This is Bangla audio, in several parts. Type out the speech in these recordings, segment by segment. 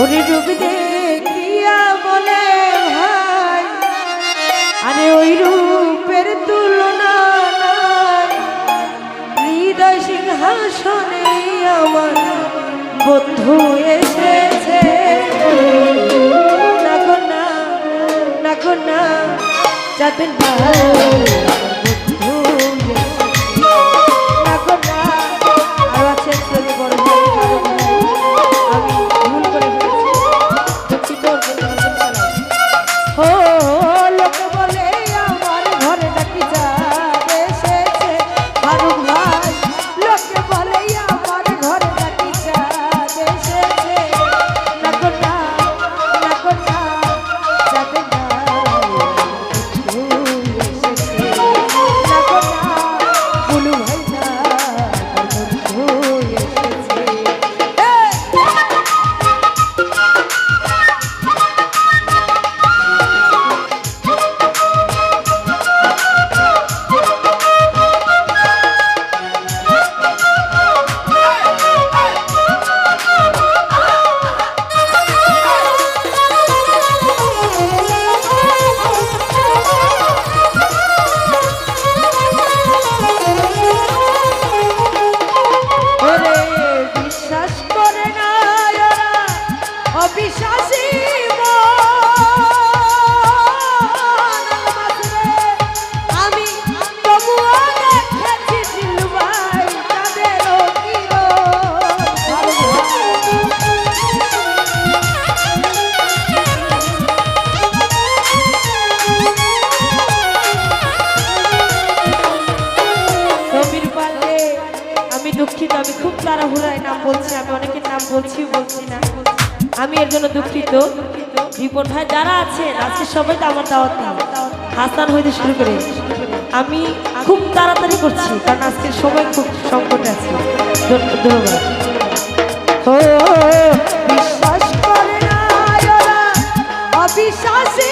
ওরে রূপ দেখিয়া বলে ভাই, আরে ওই রূপের তুলনা নাই, হৃদয় সিংহাসনে আমার বন্ধু এসেছে। না গো না, না গো না, যাদের দুঃখিত, আমি খুব তাড়াহুড়ায় নাম বলছি, আমি অনেকের নাম বলছি না, আমি এর জন্য দুঃখিত। রিপন ভাই যারা আছেন আজকে সবাই তো আমার দাওয়াত নেই, হাসান হইতে শুরু করে আমি খুব তাড়াতাড়ি করছি কারণ আজকের সময় খুব সংকটে আছে। ধন্যবাদ। ও বিশ্বাস করে না ওরা অবিশ্বাসী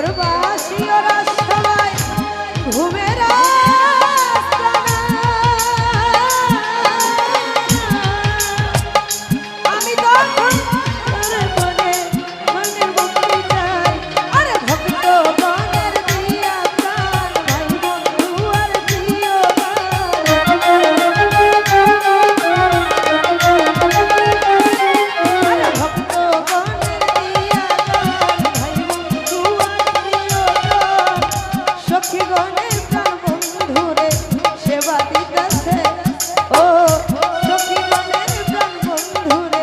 নগরবাসী ওরা সবাই ঘুমের আমি তখন মনে মনের মুক্তি চাই আরে ভক্ত গণের দিয়া প্রাণ ভাই বন্ধু আর প্রিয় আরে ভক্ত গণের দিয়া প্রাণ ভাই বন্ধু আর প্রিয় সখী গণের প্রাণ বন্ধুরে সেবা দিতেছে ও সখী গণের প্রাণ বন্ধুরে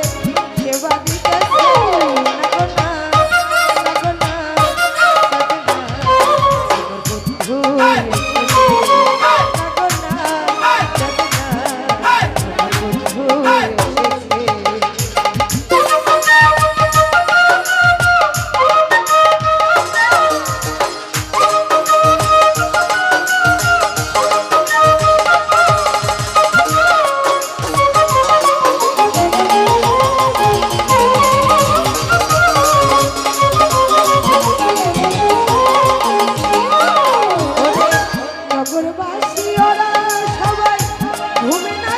সেবা দিতেছে নাগনা নাগনা বন্ধু নগরবাসী ওরা সবাই ঘুমে না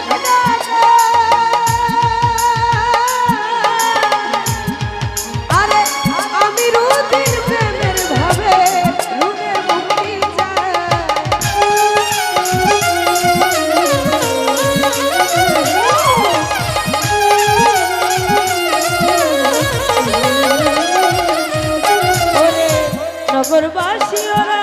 আরে আমি রুদির প্রেমের ভাবে রুমে মুক্তি চাই নগরবাসী ওরা